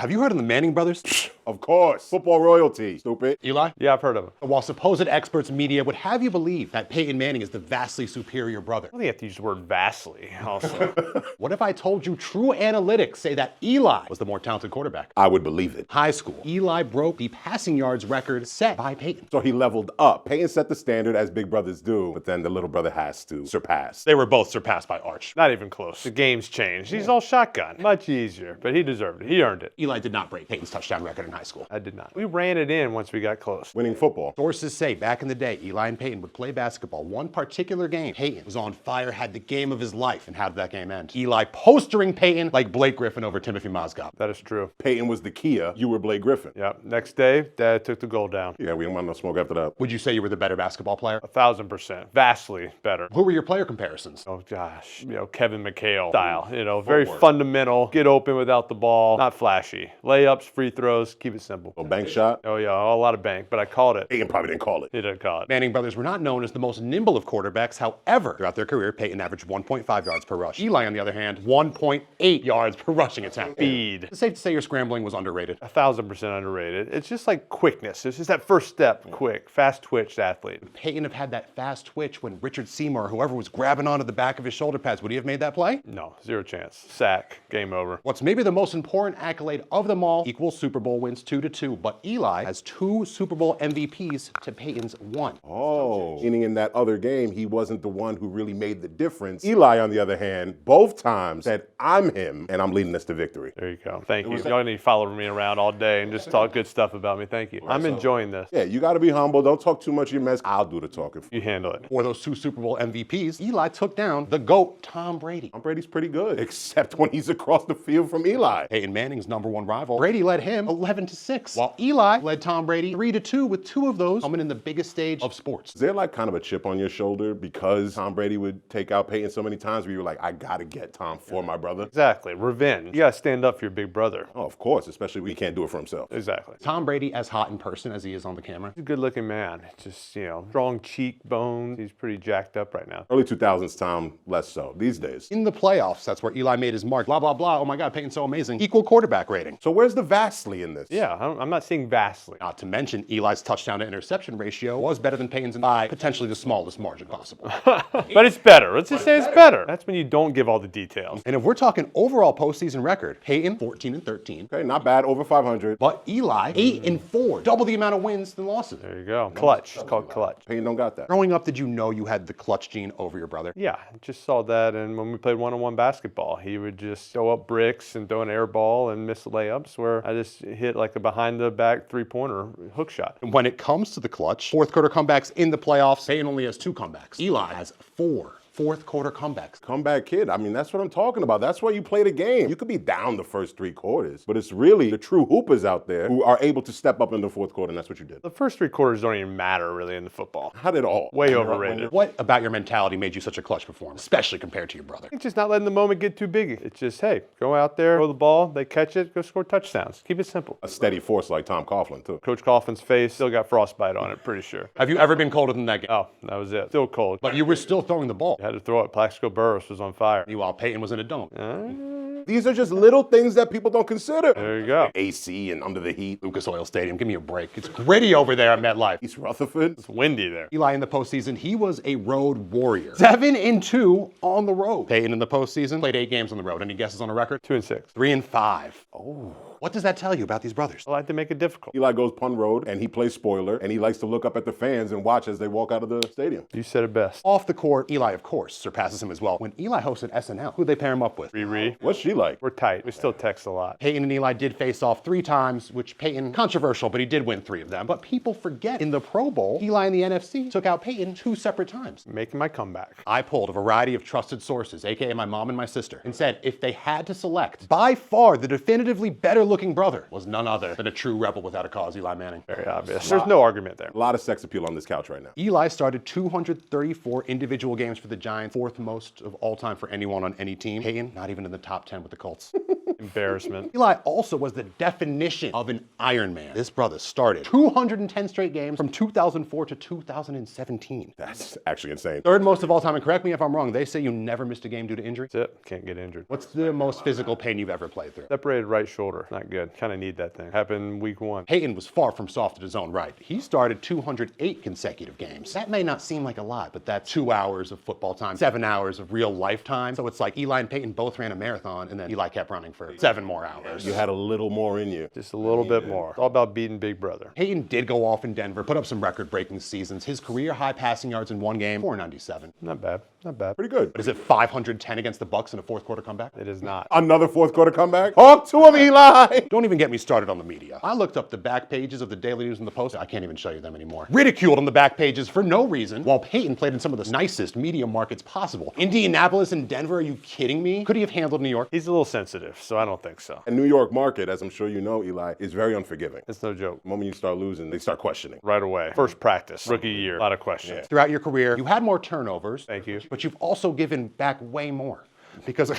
Have you heard of the Manning brothers? Of course. Football royalty, stupid. Eli? Yeah, I've heard of him. While supposed experts media would have you believe that Peyton Manning is the vastly superior brother. I don't think you have to use the word vastly also. What if I told you true analytics say that Eli was the more talented quarterback? I would believe it. High school, Eli broke the passing yards record set by Peyton. So he leveled up. Peyton set the standard as big brothers do, but then the little brother has to surpass. They were both surpassed by Arch. Not even close. The game's changed. He's all shotgun. Much easier, but he deserved it. He earned it. Eli did not break Peyton's touchdown record in high school. I did not. We ran it in once we got close. Winning football. Sources say back in the day, Eli and Peyton would play basketball. One particular game, Peyton was on fire, had the game of his life. And how did that game end? Eli postering Peyton like Blake Griffin over Timothy Mozgov. That is true. Peyton was the Kia, you were Blake Griffin. Yep. Next day, Dad took the goal down. Yeah, we didn't want no smoke after that. Would you say you were the better basketball player? 1,000%. Vastly better. Who were your player comparisons? Oh gosh, Kevin McHale style. Very fundamental. Get open without the ball. Not flashy. Layups, free throws. Keep it simple. A bank shot? Oh yeah, a lot of bank, but I called it. Peyton probably didn't call it. He didn't call it. Manning brothers were not known as the most nimble of quarterbacks. However, throughout their career, Peyton averaged 1.5 yards per rush. Eli, on the other hand, 1.8 yards per rushing attempt. Speed. It's safe to say your scrambling was underrated. 1,000% underrated. It's just like quickness. It's just that first step, quick, fast twitch athlete. Peyton have had that fast twitch when Richard Seymour, whoever was grabbing onto the back of his shoulder pads, would he have made that play? No, zero chance. Sack, game over. What's maybe the most important accolade of them all equals Super Bowl wins 2-2, but Eli has 2 Super Bowl MVPs to Peyton's 1. Oh, meaning in that other game, he wasn't the one who really made the difference. Eli, on the other hand, both times said, I'm him, and I'm leading us to victory. There you go. Thank you. Y'all need to follow me around all day and just talk good stuff about me. Thank you. I'm enjoying this. Yeah, you got to be humble. Don't talk too much of your mess. I'll do the talking. You handle it. For those 2 Super Bowl MVPs, Eli took down the GOAT, Tom Brady. Tom Brady's pretty good, except when he's across the field from Eli. Peyton Manning's #1 rival, Brady led him 11-6, while Eli led Tom Brady 3-2, with 2 of those coming in the biggest stage of sports. Is there like kind of a chip on your shoulder because Tom Brady would take out Peyton so many times where you were like, I got to get Tom for my brother? Exactly. Revenge. You got to stand up for your big brother. Oh, of course, especially when he can't do it for himself. Exactly. Tom Brady as hot in person as he is on the camera. He's a good looking man. Just, strong cheekbones. He's pretty jacked up right now. Early 2000s, Tom, less so. These days. In the playoffs, that's where Eli made his mark. Blah, blah, blah. Oh my God, Peyton's so amazing. Equal quarterback rating. So where's the vastly in this? Yeah, I'm not seeing vastly. Not to mention, Eli's touchdown to interception ratio was better than Peyton's by potentially the smallest margin possible. But it's better. Let's just say it's better. That's when you don't give all the details. And if we're talking overall postseason record, Peyton 14-13. Okay, not bad, over 500. But Eli 8-4, double the amount of wins than losses. There you go. Clutch. It's called clutch. Peyton don't got that. Growing up, did you know you had the clutch gene over your brother? Yeah, just saw that. And when we played one-on-one basketball, he would just throw up bricks and throw an air ball and miss layups where I just hit like a behind-the-back three-pointer hook shot. And when it comes to the clutch, fourth quarter comebacks in the playoffs, Peyton only has 2 comebacks. Eli has 4 fourth quarter comebacks. Comeback kid. I mean, that's what I'm talking about. That's why you play the game. You could be down the first 3 quarters, but it's really the true hoopers out there who are able to step up in the fourth quarter, and that's what you did. The first 3 quarters don't even matter really in the football. Not at all. Way overrated. What about your mentality made you such a clutch performer, especially compared to your brother? It's just not letting the moment get too big. It's just, hey, go out there, throw the ball, they catch it, go score touchdowns. Keep it simple. A steady force like Tom Coughlin, too. Coach Coughlin's face still got frostbite on it, pretty sure. Have you ever been colder than that game? Oh, that was it. Still cold. But you were still throwing the ball. I had to throw it. Plaxico Burress was on fire. Meanwhile, Peyton was in a dome. These are just little things that people don't consider. There you go. AC and under the heat. Lucas Oil Stadium, give me a break. It's gritty over there at MetLife. East Rutherford. It's windy there. Eli in the postseason, he was a road warrior. 7-2 on the road. Peyton in the postseason played 8 games on the road. Any guesses on a record? 2-6. 3-5. Oh. What does that tell you about these brothers? I like to make it difficult. Eli goes pun road, and he plays spoiler, and he likes to look up at the fans and watch as they walk out of the stadium. You said it best. Off the court, Eli, of course, surpasses him as well. When Eli hosted SNL, who'd they pair him up with? Riri. What's she like? We're tight. We still text a lot. Peyton and Eli did face off 3 times, which Peyton, controversial, but he did win 3 of them. But people forget, in the Pro Bowl, Eli in the NFC took out Peyton 2 separate times. Making my comeback. I pulled a variety of trusted sources, aka my mom and my sister, and said if they had to select, by far the definitively better looking brother was none other than a true rebel without a cause, Eli Manning. Very obvious. There's no argument there. A lot of sex appeal on this couch right now. Eli started 234 individual games for the Giants, 4th most of all time for anyone on any team. Peyton, not even in the top 10 with the Colts. Embarrassment. Eli also was the definition of an Iron Man. This brother started 210 straight games from 2004 to 2017. That's actually insane. Third most of all time, and correct me if I'm wrong, they say you never missed a game due to injury. That's it. Can't get injured. What's the most physical pain you've ever played through? Separated right shoulder. Not good. Kind of need that thing. Happened week 1. Peyton was far from soft in his own right. He started 208 consecutive games. That may not seem like a lot, but that's 2 hours of football time, 7 hours of real life time. So it's like Eli and Peyton both ran a marathon, and then Eli kept running for 7 more hours. You had a little more in you. Just a little bit more. It's all about beating Big Brother. Peyton did go off in Denver, put up some record-breaking seasons. His career high passing yards in one game, 497. Not bad. Not bad. Pretty good. But is it 510 against the Bucks in a fourth quarter comeback? It is not. Another fourth quarter comeback? Talk to him, Eli! Don't even get me started on the media. I looked up the back pages of the Daily News and the Post. I can't even show you them anymore. Ridiculed on the back pages for no reason, while Peyton played in some of the nicest media markets possible. Indianapolis and Denver, are you kidding me? Could he have handled New York? He's a little sensitive, so I don't think so. And New York market, as I'm sure you know, Eli, is very unforgiving. It's no joke. The moment you start losing, they start questioning. Right away. First practice. Rookie year. A lot of questions. Throughout your career, you had more turnovers. Thank you. But you've also given back way more. Because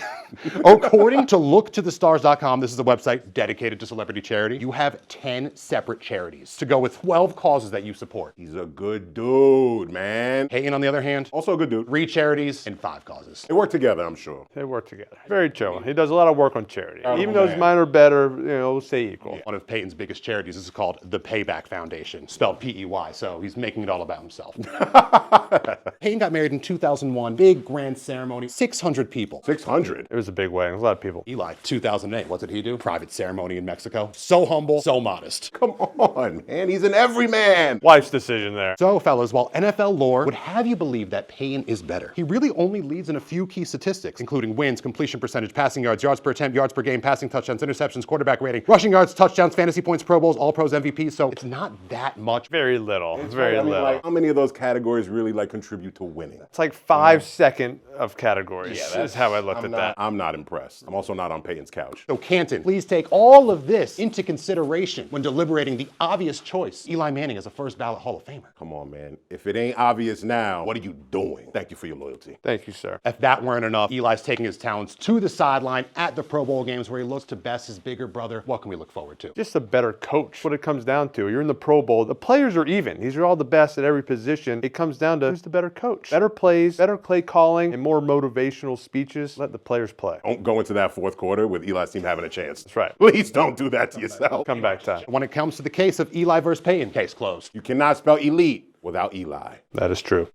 according to LookToTheStars.com, this is a website dedicated to celebrity charity, you have 10 separate charities to go with 12 causes that you support. He's a good dude, man. Peyton, on the other hand, Also a good dude. 3 charities and 5 causes. They work together, I'm sure. They work together. Very chill. He does a lot of work on charity. Oh, Even though his man. mine are better, we'll say equal. One of Peyton's biggest charities is called the Payback Foundation, spelled P-E-Y, so he's making it all about himself. Peyton got married in 2001, big grand ceremony, 600 people. 600. It was a big wedding. It was a lot of people. Eli, 2008, what did he do? Private ceremony in Mexico. So humble, so modest. Come on, man. He's an everyman. Wife's decision there. So, fellas, while NFL lore would have you believe that Peyton is better, he really only leads in a few key statistics, including wins, completion percentage, passing yards, yards per attempt, yards per game, passing touchdowns, interceptions, quarterback rating, rushing yards, touchdowns, fantasy points, Pro Bowls, All-Pros, MVPs, so it's not that much. Very little. It's very I mean, little. like, how many of those categories really contribute to winning? It's like 5 seconds of categories. Yeah, That's how I looked at that. I'm not impressed. I'm also not on Peyton's couch. So Canton, please take all of this into consideration when deliberating the obvious choice, Eli Manning as a first ballot Hall of Famer. Come on, man. If it ain't obvious now, what are you doing? Thank you for your loyalty. Thank you, sir. If that weren't enough, Eli's taking his talents to the sideline at the Pro Bowl games where he looks to best his bigger brother. What can we look forward to? Just a better coach. What it comes down to. You're in the Pro Bowl. The players are even. These are all the best at every position. It comes down to who's the better coach. Better plays, better play calling, and more motivational speeches. Let the players play. Don't go into that fourth quarter with Eli's team having a chance. That's right. Please don't do that to yourself. Comeback time. When it comes to the case of Eli versus Peyton, case closed. You cannot spell elite without Eli. That is true.